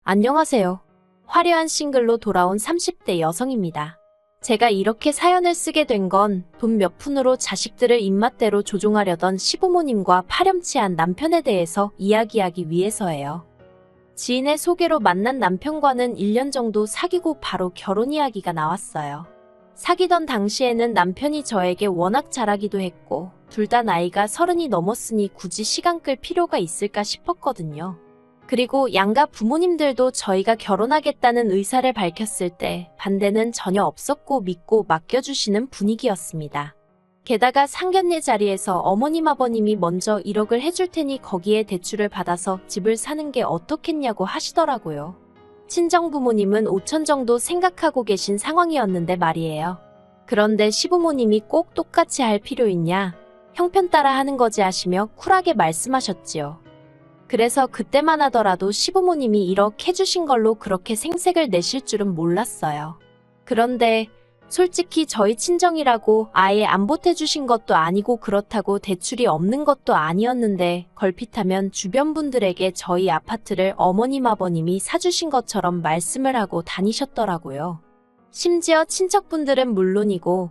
안녕하세요. 화려한 싱글로 돌아온 30대 여성입니다. 제가 이렇게 사연을 쓰게 된 건 돈 몇 푼으로 자식들을 입맛대로 조종하려던 시부모님과 파렴치한 남편에 대해서 이야기하기 위해서예요. 지인의 소개로 만난 남편과는 1년 정도 사귀고 바로 결혼 이야기가 나왔어요. 사귀던 당시에는 남편이 저에게 워낙 잘하기도 했고 둘 다 나이가 30이 넘었으니 굳이 시간 끌 필요가 있을까 싶었거든요. 그리고 양가 부모님들도 저희가 결혼하겠다는 의사를 밝혔을 때 반대는 전혀 없었고 믿고 맡겨주시는 분위기였습니다. 게다가 상견례 자리에서 어머님 아버님이 먼저 1억을 해줄 테니 거기에 대출을 받아서 집을 사는 게 어떻겠냐고 하시더라고요. 친정 부모님은 5천 정도 생각하고 계신 상황이었는데 말이에요. 그런데 시부모님이 꼭 똑같이 할 필요 있냐? 형편 따라 하는 거지 하시며 쿨하게 말씀하셨지요. 그래서 그때만 하더라도 시부모님이 1억 해주신 걸로 그렇게 생색을 내실 줄은 몰랐어요. 그런데 솔직히 저희 친정이라고 아예 안 보태주신 것도 아니고 그렇다고 대출이 없는 것도 아니었는데 걸핏하면 주변 분들에게 저희 아파트를 어머님 아버님이 사주신 것처럼 말씀을 하고 다니셨더라고요. 심지어 친척분들은 물론이고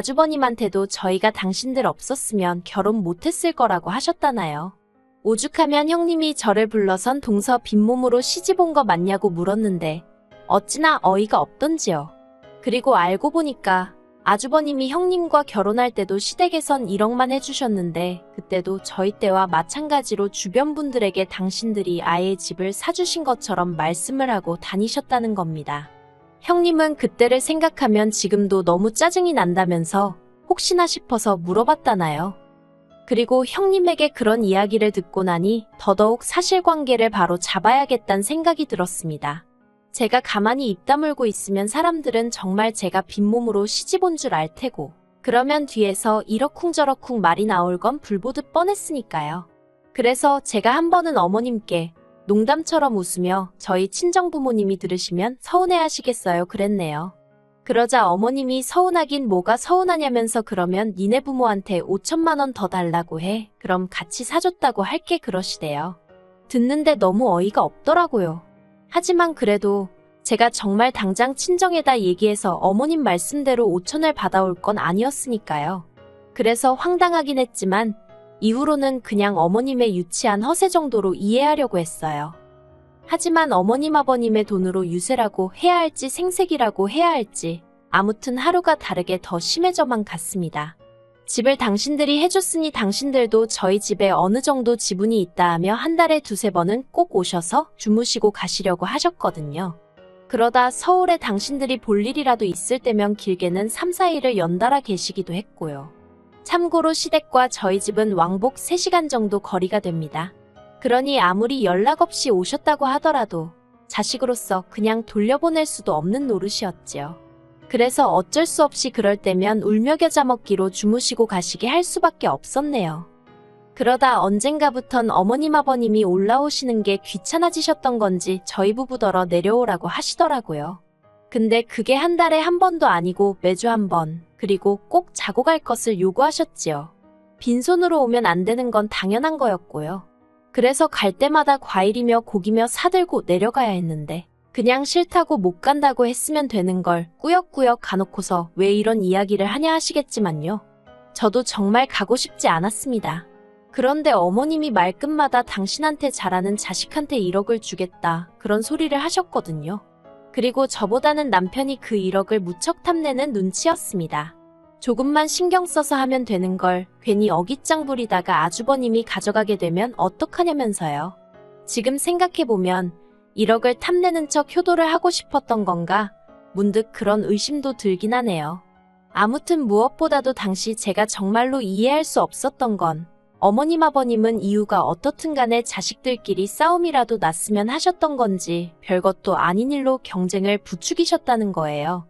아주버님한테도 저희가 당신들 없었으면 결혼 못했을 거라고 하셨다나요. 오죽하면 형님이 저를 불러선 동서 빈몸으로 시집 온 거 맞냐고 물었는데 어찌나 어이가 없던지요. 그리고 알고 보니까 아주버님이 형님과 결혼할 때도 시댁에선 1억만 해주셨는데 그때도 저희 때와 마찬가지로 주변 분들에게 당신들이 아예 집을 사주신 것처럼 말씀을 하고 다니셨다는 겁니다. 형님은 그때를 생각하면 지금도 너무 짜증이 난다면서 혹시나 싶어서 물어봤다나요. 그리고 형님에게 그런 이야기를 듣고 나니 더더욱 사실관계를 바로 잡아야겠다는 생각이 들었습니다. 제가 가만히 입 다물고 있으면 사람들은 정말 제가 빈몸으로 시집 온 줄 알 테고 그러면 뒤에서 이러쿵저러쿵 말이 나올 건 불보듯 뻔했으니까요. 그래서 제가 한 번은 어머님께 농담처럼 웃으며 저희 친정부모님이 들으시면 서운해하시겠어요 그랬네요. 그러자 어머님이 서운하긴 뭐가 서운하냐면서 그러면 니네 부모한테 5천만 원 더 달라고 해. 그럼 같이 사줬다고 할게 그러시대요. 듣는데 너무 어이가 없더라고요. 하지만 그래도 제가 정말 당장 친정에다 얘기해서 어머님 말씀대로 5천을 받아올 건 아니었으니까요. 그래서 황당하긴 했지만 이후로는 그냥 어머님의 유치한 허세 정도로 이해하려고 했어요. 하지만 어머님 아버님의 돈으로 유세라고 해야 할지 생색이라고 해야 할지 아무튼 하루가 다르게 더 심해져만 갔습니다. 집을 당신들이 해줬으니 당신들도 저희 집에 어느 정도 지분이 있다 하며 한 달에 2~3번은 꼭 오셔서 주무시고 가시려고 하셨거든요. 그러다 서울에 당신들이 볼 일이라도 있을 때면 길게는 3~4일을 연달아 계시기도 했고요. 참고로 시댁과 저희 집은 왕복 3시간 정도 거리가 됩니다. 그러니 아무리 연락 없이 오셨다고 하더라도 자식으로서 그냥 돌려보낼 수도 없는 노릇이었지요. 그래서 어쩔 수 없이 그럴 때면 울며 겨자 먹기로 주무시고 가시게 할 수밖에 없었네요. 그러다 언젠가부턴 어머님 아버님이 올라오시는 게 귀찮아지셨던 건지 저희 부부더러 내려오라고 하시더라고요. 근데 그게 한 달에 한 번도 아니고 매주 한 번, 그리고 꼭 자고 갈 것을 요구하셨지요. 빈손으로 오면 안 되는 건 당연한 거였고요. 그래서 갈 때마다 과일이며 고기며 사들고 내려가야 했는데 그냥 싫다고 못 간다고 했으면 되는 걸 꾸역꾸역 가놓고서 왜 이런 이야기를 하냐 하시겠지만요. 저도 정말 가고 싶지 않았습니다. 그런데 어머님이 말끝마다 당신한테 잘하는 자식한테 1억을 주겠다 그런 소리를 하셨거든요. 그리고 저보다는 남편이 그 1억을 무척 탐내는 눈치였습니다. 조금만 신경 써서 하면 되는 걸 괜히 어깃장 부리다가 아주버님이 가져가게 되면 어떡하냐면서요. 지금 생각해보면 1억을 탐내는 척 효도를 하고 싶었던 건가? 문득 그런 의심도 들긴 하네요. 아무튼 무엇보다도 당시 제가 정말로 이해할 수 없었던 건 어머님 아버님은 이유가 어떻든 간에 자식들끼리 싸움이라도 났으면 하셨던 건지 별것도 아닌 일로 경쟁을 부추기셨다는 거예요.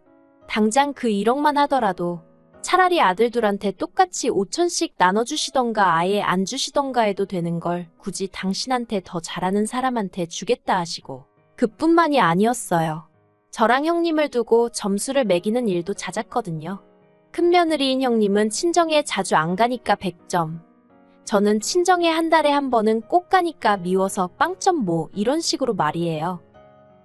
당장 그 1억만 하더라도 차라리 아들들한테 똑같이 5천씩 나눠주시던가 아예 안 주시던가 해도 되는 걸 굳이 당신한테 더 잘하는 사람한테 주겠다 하시고 그뿐만이 아니었어요. 저랑 형님을 두고 점수를 매기는 일도 잦았거든요. 큰며느리인 형님은 친정에 자주 안 가니까 100점. 저는 친정에 한 달에 한 번은 꼭 가니까 미워서 빵점 뭐 이런 식으로 말이에요.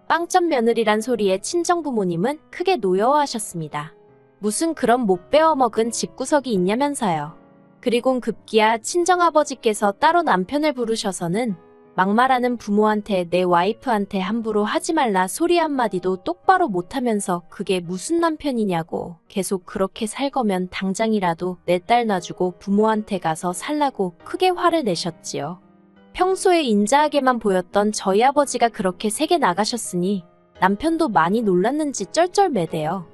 빵점 며느리란 소리에 친정부모님은 크게 노여워하셨습니다. 무슨 그런 못 배워먹은 집구석이 있냐면서요. 그리곤 급기야 친정아버지께서 따로 남편을 부르셔서는 막말하는 부모한테 내 와이프한테 함부로 하지 말라 소리 한마디도 똑바로 못하면서 그게 무슨 남편이냐고 계속 그렇게 살 거면 당장이라도 내 딸 놔주고 부모한테 가서 살라고 크게 화를 내셨지요. 평소에 인자하게만 보였던 저희 아버지가 그렇게 세게 나가셨으니 남편도 많이 놀랐는지 쩔쩔매대요.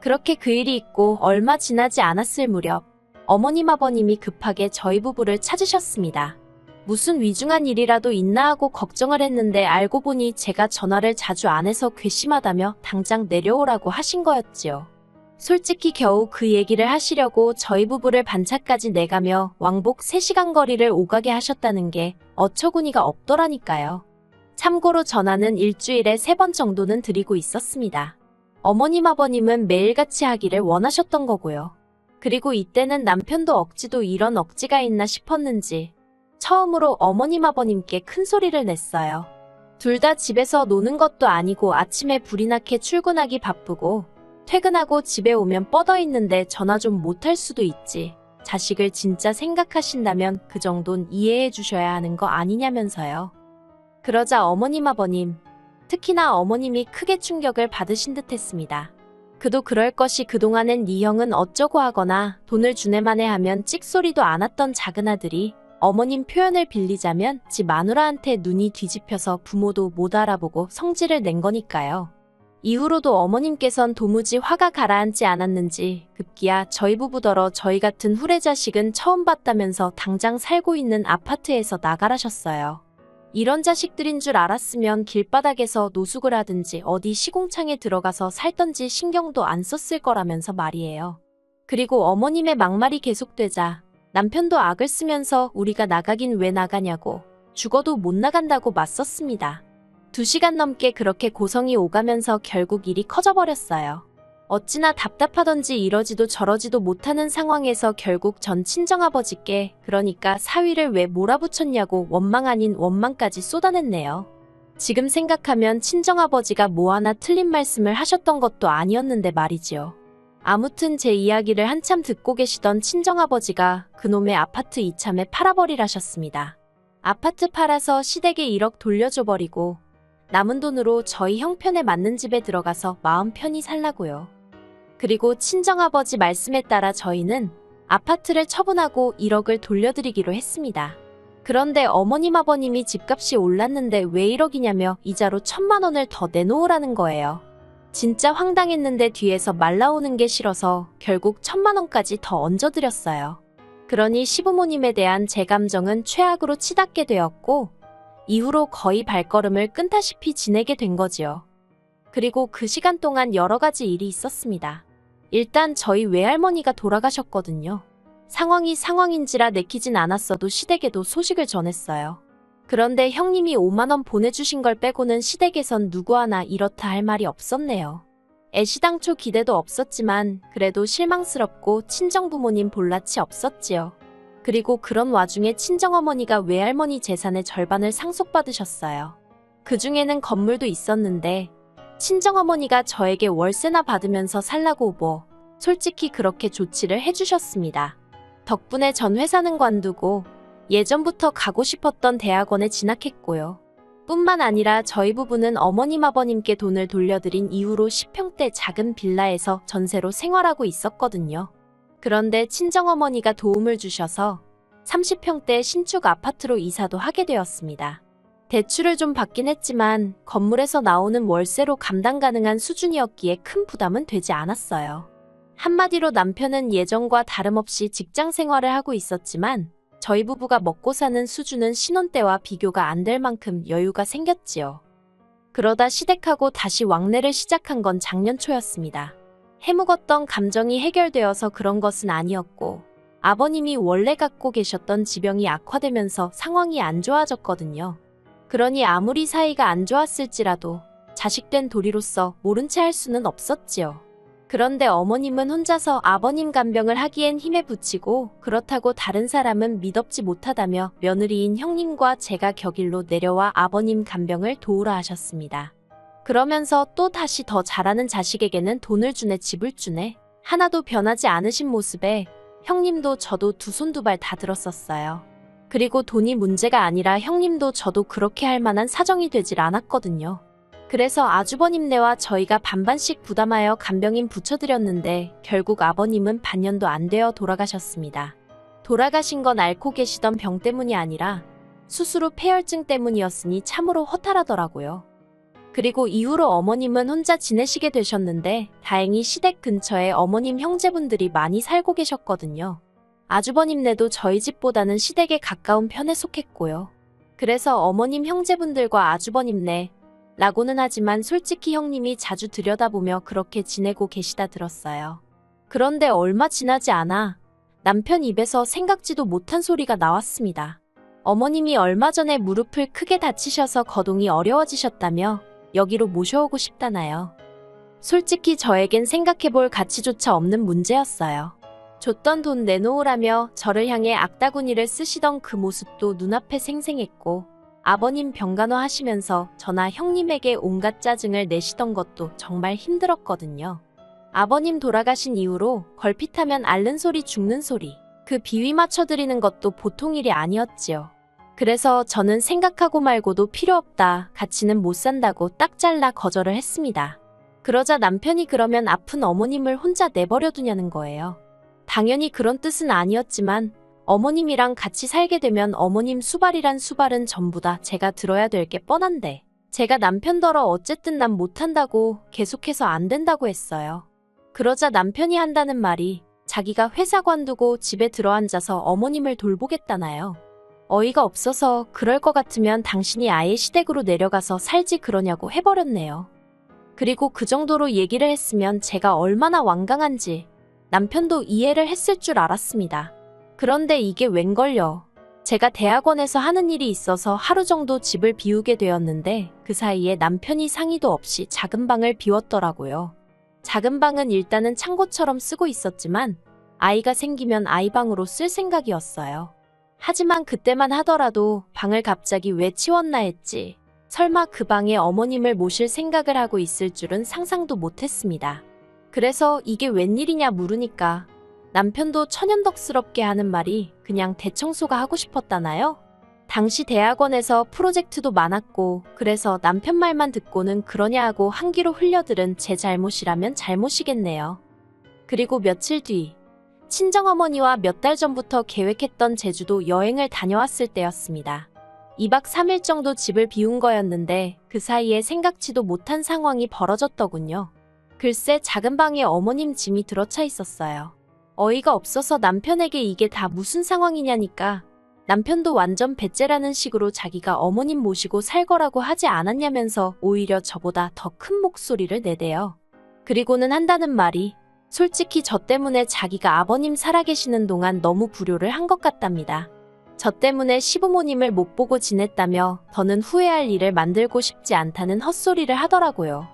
그렇게 그 일이 있고 얼마 지나지 않았을 무렵 어머님 아버님이 급하게 저희 부부를 찾으셨습니다. 무슨 위중한 일이라도 있나 하고 걱정을 했는데 알고 보니 제가 전화를 자주 안 해서 괘씸하다며 당장 내려오라고 하신 거였지요. 솔직히 겨우 그 얘기를 하시려고 저희 부부를 반차까지 내가며 왕복 3시간 거리를 오가게 하셨다는 게 어처구니가 없더라니까요. 참고로 전화는 일주일에 3번 정도는 드리고 있었습니다. 어머님 아버님은 매일같이 하기를 원하셨던 거고요. 그리고 이때는 남편도 억지도 이런 억지가 있나 싶었는지 처음으로 어머님 아버님께 큰 소리를 냈어요. 둘 다 집에서 노는 것도 아니고 아침에 불이 나게 출근하기 바쁘고 퇴근하고 집에 오면 뻗어 있는데 전화 좀 못할 수도 있지. 자식을 진짜 생각하신다면 그 정도는 이해해 주셔야 하는 거 아니냐면서요. 그러자 어머님 아버님, 특히나 어머님이 크게 충격을 받으신 듯 했습니다. 그도 그럴 것이 그동안엔 네 형은 어쩌고 하거나 돈을 주네마네 하면 찍소리도 안 왔던 작은 아들이 어머님 표현을 빌리자면 지 마누라한테 눈이 뒤집혀서 부모도 못 알아보고 성질을 낸 거니까요. 이후로도 어머님께선 도무지 화가 가라앉지 않았는지 급기야 저희 부부더러 저희 같은 후레자식은 처음 봤다면서 당장 살고 있는 아파트에서 나가라셨어요. 이런 자식들인 줄 알았으면 길바닥에서 노숙을 하든지 어디 시공창에 들어가서 살던지 신경도 안 썼을 거라면서 말이에요. 그리고 어머님의 막말이 계속되자 남편도 악을 쓰면서 우리가 나가긴 왜 나가냐고 죽어도 못 나간다고 맞섰습니다. 2시간 넘게 그렇게 고성이 오가면서 결국 일이 커져버렸어요. 어찌나 답답하던지 이러지도 저러지도 못하는 상황에서 결국 전 친정아버지께 그러니까 사위를 왜 몰아붙였냐고 원망 아닌 원망까지 쏟아냈네요. 지금 생각하면 친정아버지가 뭐 하나 틀린 말씀을 하셨던 것도 아니었는데 말이지요. 아무튼 제 이야기를 한참 듣고 계시던 친정아버지가 그놈의 아파트 이참에 팔아버리라셨습니다. 아파트 팔아서 시댁에 1억 돌려줘버리고 남은 돈으로 저희 형편에 맞는 집에 들어가서 마음 편히 살라고요. 그리고 친정아버지 말씀에 따라 저희는 아파트를 처분하고 1억을 돌려드리기로 했습니다. 그런데 어머님 아버님이 집값이 올랐는데 왜 1억이냐며 이자로 1,000만 원을 더 내놓으라는 거예요. 진짜 황당했는데 뒤에서 말 나오는 게 싫어서 결국 1,000만 원까지 더 얹어드렸어요. 그러니 시부모님에 대한 제 감정은 최악으로 치닫게 되었고 이후로 거의 발걸음을 끊다시피 지내게 된 거지요. 그리고 그 시간 동안 여러 가지 일이 있었습니다. 일단 저희 외할머니가 돌아가셨거든요. 상황이 상황인지라 내키진 않았어도 시댁에도 소식을 전했어요. 그런데 형님이 5만 원 보내주신 걸 빼고는 시댁에선 누구 하나 이렇다 할 말이 없었네요. 애시당초 기대도 없었지만 그래도 실망스럽고 친정부모님 볼낯이 없었지요. 그리고 그런 와중에 친정어머니가 외할머니 재산의 절반을 상속받으셨어요. 그 중에는 건물도 있었는데 친정어머니가 저에게 월세나 받으면서 살라고 솔직히 그렇게 조치를 해주셨습니다. 덕분에 전 회사는 관두고 예전부터 가고 싶었던 대학원에 진학했고요. 뿐만 아니라 저희 부부는 어머님 아버님께 돈을 돌려드린 이후로 10평대 작은 빌라에서 전세로 생활하고 있었거든요. 그런데 친정어머니가 도움을 주셔서 30평대 신축 아파트로 이사도 하게 되었습니다. 대출을 좀 받긴 했지만 건물에서 나오는 월세로 감당 가능한 수준이었기에 큰 부담은 되지 않았어요. 한마디로 남편은 예전과 다름없이 직장 생활을 하고 있었지만 저희 부부가 먹고 사는 수준은 신혼 때와 비교가 안 될 만큼 여유가 생겼지요. 그러다 시댁하고 다시 왕래를 시작한 건 작년 초였습니다. 해묵었던 감정이 해결되어서 그런 것은 아니었고 아버님이 원래 갖고 계셨던 지병이 악화되면서 상황이 안 좋아졌거든요. 그러니 아무리 사이가 안 좋았을지라도 자식된 도리로서 모른 채 할 수는 없었지요. 그런데 어머님은 혼자서 아버님 간병을 하기엔 힘에 부치고 그렇다고 다른 사람은 믿업지 못하다며 며느리인 형님과 제가 격일로 내려와 아버님 간병을 도우라 하셨습니다. 그러면서 또 다시 더 잘하는 자식에게는 돈을 주네 집을 주네. 하나도 변하지 않으신 모습에 형님도 저도 두 손 두 발 다 들었었어요. 그리고 돈이 문제가 아니라 형님도 저도 그렇게 할 만한 사정이 되질 않았거든요. 그래서 아주버님네와 저희가 반반씩 부담하여 간병인 붙여드렸는데 결국 아버님은 반년도 안 되어 돌아가셨습니다. 돌아가신 건 앓고 계시던 병 때문이 아니라 수술 후 폐혈증 때문이었으니 참으로 허탈하더라고요. 그리고 이후로 어머님은 혼자 지내시게 되셨는데 다행히 시댁 근처에 어머님 형제분들이 많이 살고 계셨거든요. 아주버님네도 저희 집보다는 시댁에 가까운 편에 속했고요. 그래서 어머님 형제분들과 아주버님네 라고는 하지만 솔직히 형님이 자주 들여다보며 그렇게 지내고 계시다 들었어요. 그런데 얼마 지나지 않아 남편 입에서 생각지도 못한 소리가 나왔습니다. 어머님이 얼마 전에 무릎을 크게 다치셔서 거동이 어려워지셨다며 여기로 모셔오고 싶다나요. 솔직히 저에겐 생각해볼 가치조차 없는 문제였어요. 줬던 돈 내놓으라며 저를 향해 악다구니를 쓰시던 그 모습도 눈앞에 생생했고 아버님 병간호 하시면서 저나 형님에게 온갖 짜증을 내시던 것도 정말 힘들었거든요. 아버님 돌아가신 이후로 걸핏하면 앓는 소리 죽는 소리 그 비위 맞춰드리는 것도 보통 일이 아니었지요. 그래서 저는 생각하고 말고도 필요 없다. 같이는 못 산다고 딱 잘라 거절을 했습니다. 그러자 남편이 그러면 아픈 어머님을 혼자 내버려 두냐는 거예요. 당연히 그런 뜻은 아니었지만 어머님이랑 같이 살게 되면 어머님 수발이란 수발은 전부 다 제가 들어야 될 게 뻔한데 제가 남편더러 어쨌든 난 못한다고 계속해서 안 된다고 했어요. 그러자 남편이 한다는 말이 자기가 회사 관두고 집에 들어앉아서 어머님을 돌보겠다나요. 어이가 없어서 그럴 것 같으면 당신이 아예 시댁으로 내려가서 살지 그러냐고 해버렸네요. 그리고 그 정도로 얘기를 했으면 제가 얼마나 완강한지 남편도 이해를 했을 줄 알았습니다. 그런데 이게 웬걸요. 제가 대학원에서 하는 일이 있어서 하루 정도 집을 비우게 되었는데 그 사이에 남편이 상의도 없이 작은 방을 비웠더라고요. 작은 방은 일단은 창고처럼 쓰고 있었지만 아이가 생기면 아이방으로 쓸 생각이었어요. 하지만 그때만 하더라도 방을 갑자기 왜 치웠나 했지. 설마 그 방에 어머님을 모실 생각을 하고 있을 줄은 상상도 못했습니다. 그래서 이게 웬일이냐 물으니까 남편도 천연덕스럽게 하는 말이 그냥 대청소가 하고 싶었다나요? 당시 대학원에서 프로젝트도 많았고 그래서 남편 말만 듣고는 그러냐 하고 한 귀로 흘려들은 제 잘못이라면 잘못이겠네요. 그리고 며칠 뒤 친정어머니와 몇 달 전부터 계획했던 제주도 여행을 다녀왔을 때였습니다. 2박 3일 정도 집을 비운 거였는데 그 사이에 생각지도 못한 상황이 벌어졌더군요. 글쎄 작은 방에 어머님 짐이 들어차 있었어요. 어이가 없어서 남편에게 이게 다 무슨 상황이냐니까 남편도 완전 배째라는 식으로 자기가 어머님 모시고 살 거라고 하지 않았냐면서 오히려 저보다 더 큰 목소리를 내대요. 그리고는 한다는 말이 솔직히 저 때문에 자기가 아버님 살아계시는 동안 너무 불효를 한 것 같답니다. 저 때문에 시부모님을 못 보고 지냈다며 더는 후회할 일을 만들고 싶지 않다는 헛소리를 하더라고요.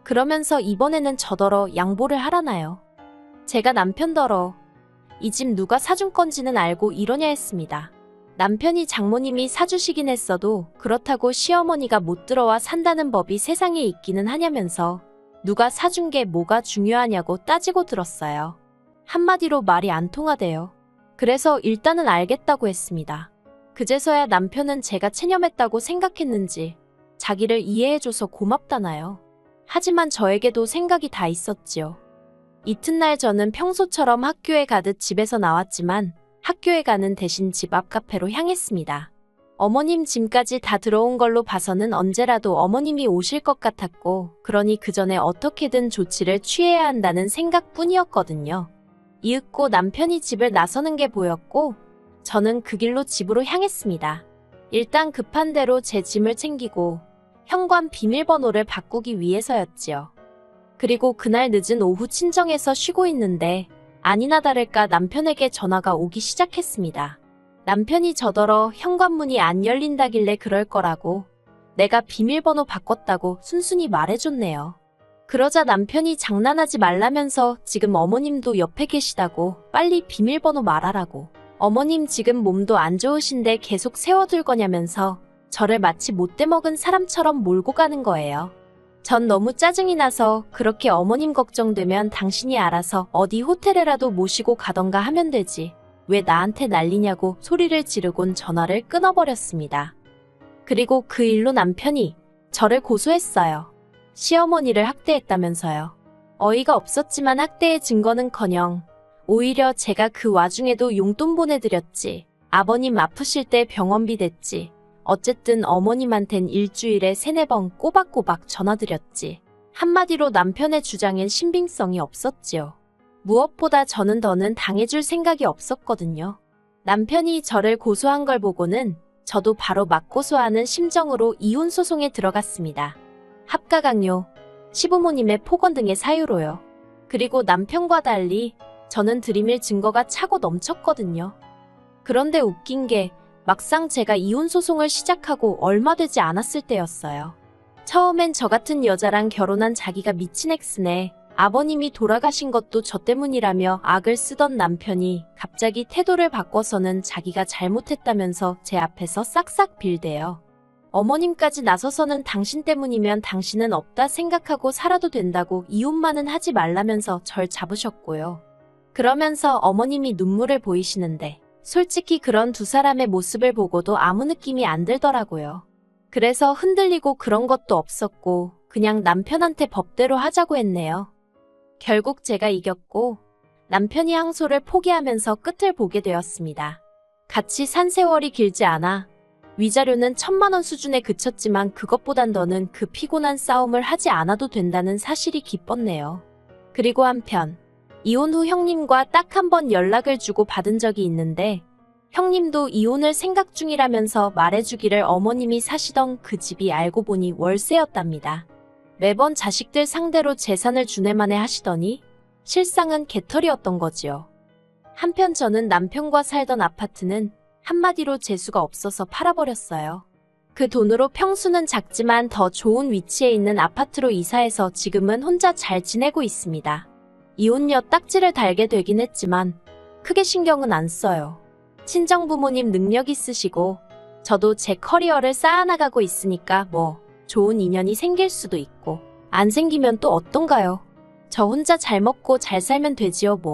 그러면서 이번에는 저더러 양보를 하라나요. 제가 남편더러 이 집 누가 사준 건지는 알고 이러냐 했습니다. 남편이 장모님이 사주시긴 했어도 그렇다고 시어머니가 못 들어와 산다는 법이 세상에 있기는 하냐면서 누가 사준 게 뭐가 중요하냐고 따지고 들었어요. 한마디로 말이 안 통하대요. 그래서 일단은 알겠다고 했습니다. 그제서야 남편은 제가 체념했다고 생각했는지 자기를 이해해줘서 고맙다나요. 하지만 저에게도 생각이 다 있었지요. 이튿날 저는 평소처럼 학교에 가듯 집에서 나왔지만 학교에 가는 대신 집 앞 카페로 향했습니다. 어머님 짐까지 다 들어온 걸로 봐서는 언제라도 어머님이 오실 것 같았고 그러니 그 전에 어떻게든 조치를 취해야 한다는 생각뿐이었거든요. 이윽고 남편이 집을 나서는 게 보였고 저는 그 길로 집으로 향했습니다. 일단 급한 대로 제 짐을 챙기고 현관 비밀번호를 바꾸기 위해서였지요. 그리고 그날 늦은 오후 친정에서 쉬고 있는데 아니나 다를까 남편에게 전화가 오기 시작했습니다. 남편이 저더러 현관문이 안 열린다길래 그럴 거라고 내가 비밀번호 바꿨다고 순순히 말해줬네요. 그러자 남편이 장난하지 말라면서 지금 어머님도 옆에 계시다고 빨리 비밀번호 말하라고 어머님 지금 몸도 안 좋으신데 계속 세워둘 거냐면서 저를 마치 못돼 먹은 사람처럼 몰고 가는 거예요. 전 너무 짜증이 나서 그렇게 어머님 걱정되면 당신이 알아서 어디 호텔에라도 모시고 가던가 하면 되지. 왜 나한테 난리냐고 소리를 지르곤 전화를 끊어버렸습니다. 그리고 그 일로 남편이 저를 고소했어요. 시어머니를 학대했다면서요. 어이가 없었지만 학대의 증거는커녕 오히려 제가 그 와중에도 용돈 보내드렸지. 아버님 아프실 때 병원비 댔지. 어쨌든 어머님한텐 일주일에 3-4번 꼬박꼬박 전화드렸지. 한마디로 남편의 주장엔 신빙성이 없었지요. 무엇보다 저는 더는 당해줄 생각이 없었거든요. 남편이 저를 고소한 걸 보고는 저도 바로 맞고소하는 심정으로 이혼소송에 들어갔습니다. 합가강요, 시부모님의 폭언 등의 사유로요. 그리고 남편과 달리 저는 들이밀 증거가 차고 넘쳤거든요. 그런데 웃긴 게 막상 제가 이혼소송을 시작하고 얼마 되지 않았을 때였어요. 처음엔 저 같은 여자랑 결혼한 자기가 미친 엑스네. 아버님이 돌아가신 것도 저 때문이라며 악을 쓰던 남편이 갑자기 태도를 바꿔서는 자기가 잘못했다면서 제 앞에서 싹싹 빌대요. 어머님까지 나서서는 당신 때문이면 당신은 없다 생각하고 살아도 된다고 이혼만은 하지 말라면서 절 잡으셨고요. 그러면서 어머님이 눈물을 보이시는데 솔직히 그런 두 사람의 모습을 보고도 아무 느낌이 안 들더라고요. 그래서 흔들리고 그런 것도 없었고 그냥 남편한테 법대로 하자고 했네요. 결국 제가 이겼고 남편이 항소를 포기하면서 끝을 보게 되었습니다. 같이 산 세월이 길지 않아 위자료는 1,000만 원 수준에 그쳤지만 그것보단 더는 그 피곤한 싸움을 하지 않아도 된다는 사실이 기뻤네요. 그리고 한편 이혼 후 형님과 딱 한 번 연락을 주고 받은 적이 있는데 형님도 이혼을 생각 중이라면서 말해주기를 어머님이 사시던 그 집이 알고 보니 월세였답니다. 매번 자식들 상대로 재산을 주네마네 하시더니 실상은 개털이었던 거지요. 한편 저는 남편과 살던 아파트는 한마디로 재수가 없어서 팔아버렸어요. 그 돈으로 평수는 작지만 더 좋은 위치에 있는 아파트로 이사해서 지금은 혼자 잘 지내고 있습니다. 이혼녀 딱지를 달게 되긴 했지만 크게 신경은 안 써요. 친정부모님 능력 있으시고 저도 제 커리어를 쌓아나가고 있으니까 뭐 좋은 인연이 생길 수도 있고 안 생기면 또 어떤가요? 저 혼자 잘 먹고 잘 살면 되지요 뭐.